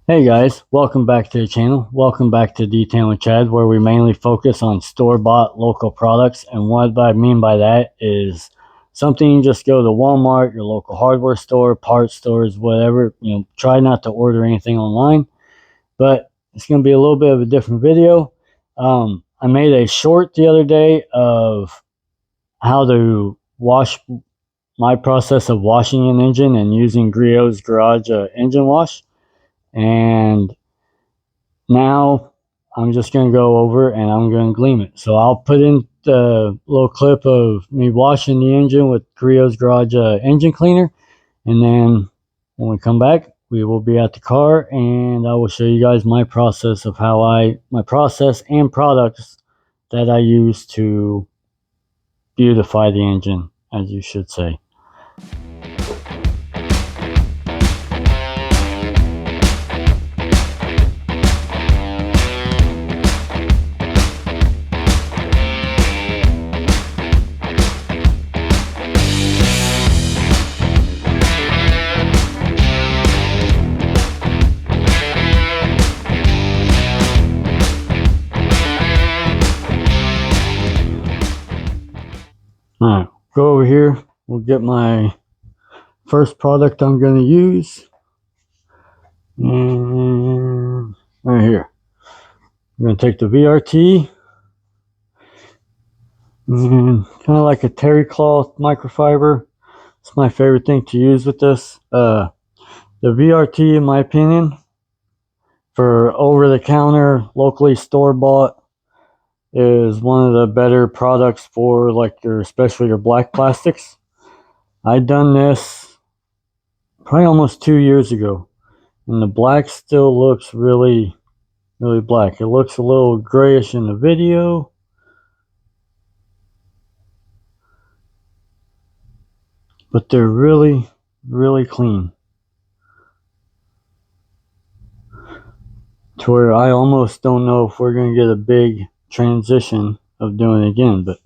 Hey guys, welcome back to the channel. Welcome back to Detailing with Chad, where we mainly focus on store-bought local products. And what I mean by that is something you just go to Walmart, your local hardware store, parts stores, whatever. Try not to order anything online, but it's going to be a little bit of a different video. I made a short the other day of how to wash my process of washing an engine and using Griot's Garage engine wash. And now I'm just going to go over and I'm going to gleam it. So I'll put in the little clip of me washing the engine with Griot's Garage engine cleaner. And then when we come back, we will be at the car and I will show you guys my process of my process and products that I use to beautify the engine, as you should say. Alright, go over here. We'll get my first product I'm going to use. And right here. I'm going to take the VRT and kind of like a terry cloth microfiber. It's my favorite thing to use with this. The VRT, in my opinion, for over-the-counter, locally store-bought, is one of the better products for especially your black plastics. I done this probably almost 2 years ago, and the black still looks really, really black. It looks a little grayish in the video, but they're really, really clean. To where I almost don't know if we're going to get a big transition of doing it again. But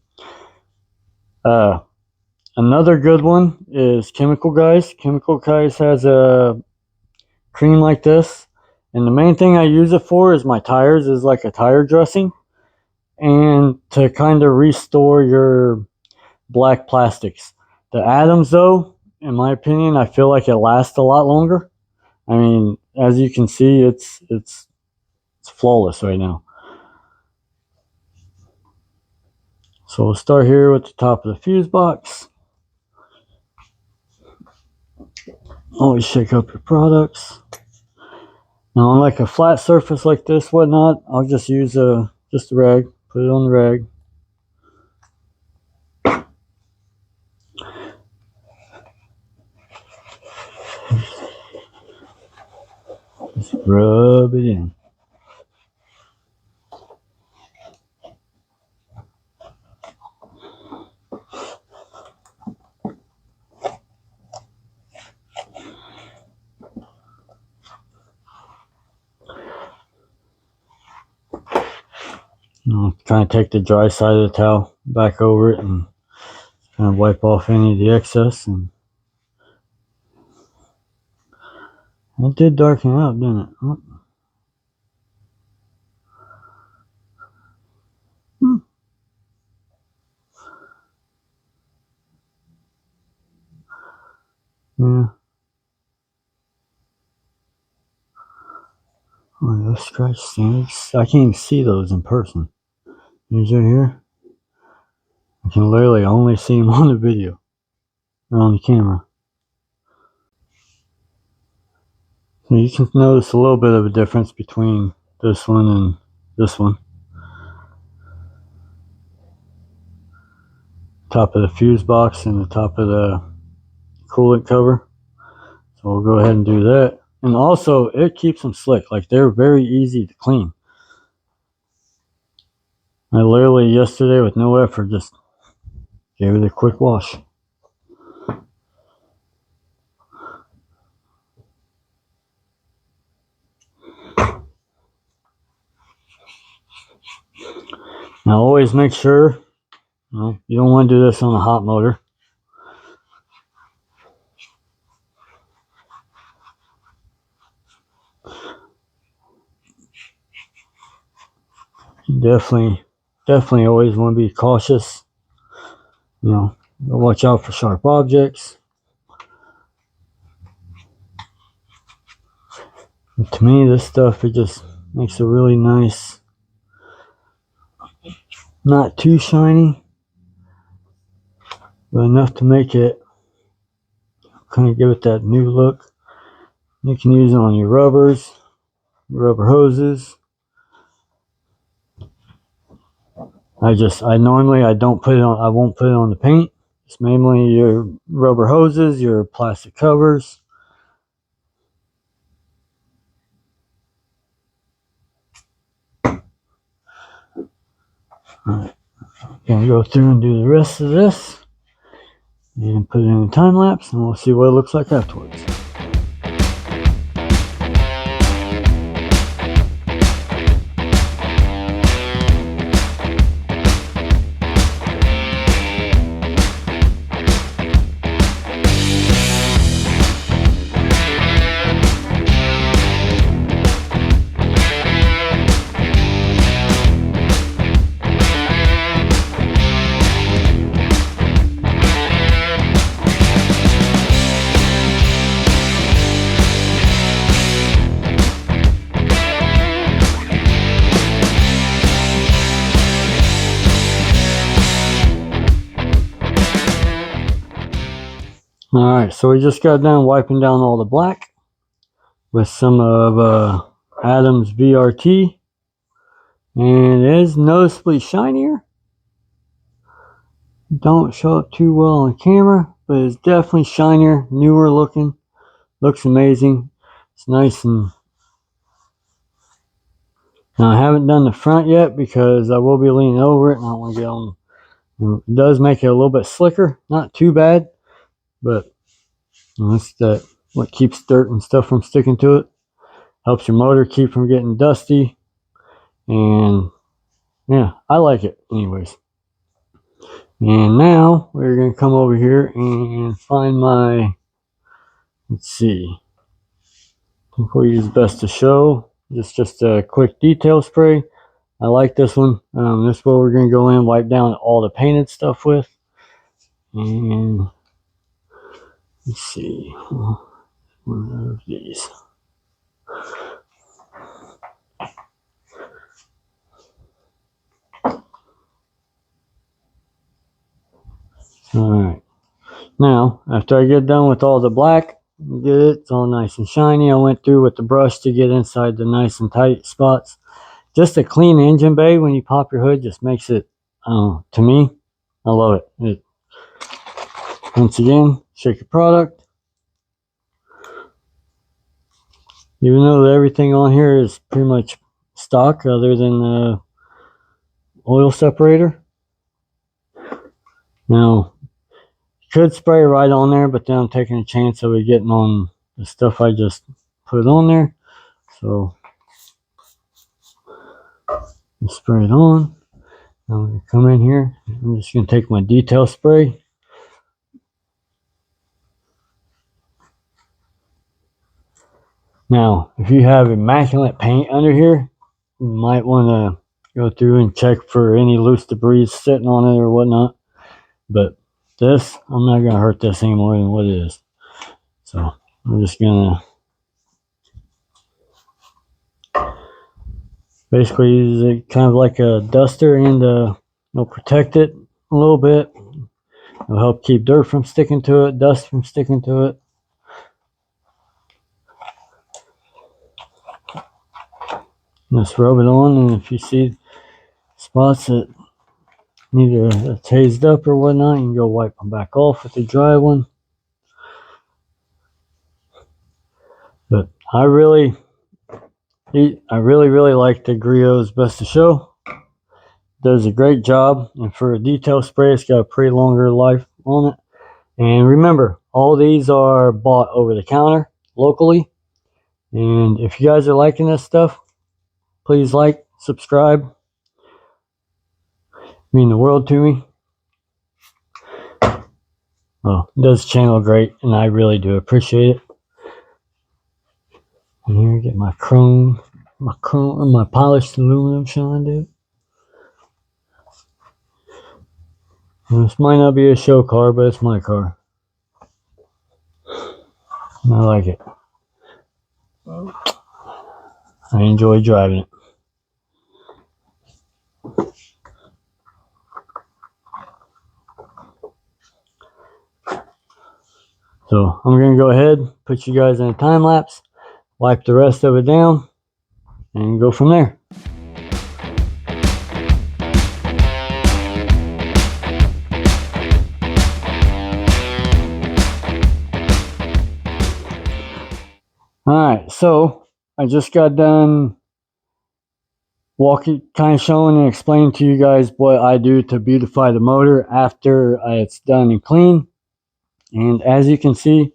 another good one is Chemical Guys. Chemical Guys has a cream like this, and the main thing I use it for is my tires, is like a tire dressing, and to kind of restore your black plastics. The Adams, though, in my opinion, I feel like it lasts a lot longer. I mean, as you can see, it's flawless right now. So we'll start here with the top of the fuse box. Always shake up your products. Now on like a flat surface like this, whatnot, I'll just use just a rag, put it on the rag. Just rub it in. I'll kind of take the dry side of the towel back over it and kind of wipe off any of the excess. And it did darken out, didn't it? Oh. Yeah. Oh, those scratch stains. I can't even see those in person. These right here. I can literally only see them on the video or on the camera. So you can notice a little bit of a difference between this one and this one. Top of the fuse box and the top of the coolant cover. So we'll go ahead and do that. And also, it keeps them slick. Like, they're very easy to clean. I literally yesterday, with no effort, just gave it a quick wash. Now always make sure, you don't want to do this on a hot motor. definitely always want to be cautious. You know, watch out for sharp objects. And to me, this stuff, it just makes a really nice, not too shiny, but enough to make it kind of give it that new look. You can use it on your rubbers, rubber hoses. I normally don't put it on, I won't put it on the paint. It's mainly your rubber hoses, your plastic covers. Alright, gonna go through and do the rest of this and put it in a time lapse, and we'll see what it looks like afterwards. Alright, so we just got done wiping down all the black with some of Adams VRT, and it is noticeably shinier. Don't show up too well on camera, but it's definitely shinier, newer looking. Looks amazing. It's nice. And now I haven't done the front yet because I will be leaning over it and I don't want to get on. It does make it a little bit slicker, not too bad, but that's what keeps dirt and stuff from sticking to it. Helps your motor keep from getting dusty, and yeah, I like it anyways. And now we're going to come over here and find my, let's see, I think we'll use Best to Show. Just a quick detail spray. I like this one. This is what we're going to go in, wipe down all the painted stuff with. And let's see, one of these. Alright, now after I get done with all the black, get it's all nice and shiny, I went through with the brush to get inside the nice and tight spots. Just a clean engine bay when you pop your hood just makes it, to me, I love it. Once again, shake your product. Even though everything on here is pretty much stock other than the oil separator. Now, you could spray right on there, but then I'm taking a chance of it getting on the stuff I just put on there. So, spray it on. Now I'm going to come in here. I'm just going to take my detail spray. Now, if you have immaculate paint under here, you might want to go through and check for any loose debris sitting on it or whatnot. But this, I'm not going to hurt this any more than what it is. So, I'm just going to basically use it kind of like a duster, and it'll protect it a little bit. It'll help keep dirt from sticking to it, dust from sticking to it. Just rub it on, and if you see spots that need a tased up or whatnot, you can go wipe them back off with the dry one. But I really like the Griot's Best to Show. Does a great job, and for a detail spray, it's got a pretty longer life on it. And remember, all these are bought over the counter locally. And if you guys are liking this stuff, please like, subscribe. Mean the world to me. Well, it does the channel great, and I really do appreciate it. And here, get my polished aluminum shine, dude. This might not be a show car, but it's my car. I like it. I enjoy driving it. So I'm going to go ahead, put you guys in a time lapse, wipe the rest of it down, and go from there. Alright, so I just got done kind of showing and explaining to you guys what I do to beautify the motor after it's done and clean. And as you can see,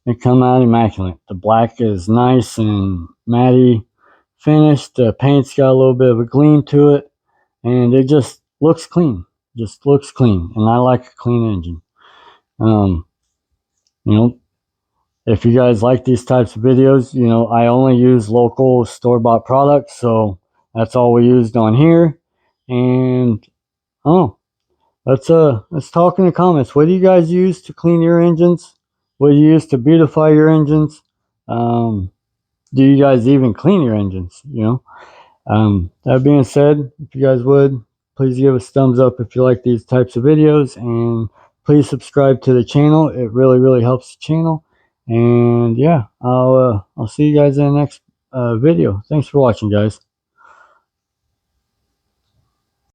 it come out immaculate. The black is nice and matte finished. The paint's got a little bit of a gleam to it, and it just looks clean. Just looks clean, and I like a clean engine. You know, if you guys like these types of videos, you know, I only use local store-bought products, so that's all we used on here. And let's talk in the comments. What do you guys use to clean your engines? What do you use to beautify your engines? Do you guys even clean your engines? You know, that being said, if you guys would, please give us a thumbs up if you like these types of videos, and please subscribe to the channel. It really helps the channel. And yeah, I'll see you guys in the next video. Thanks for watching, guys.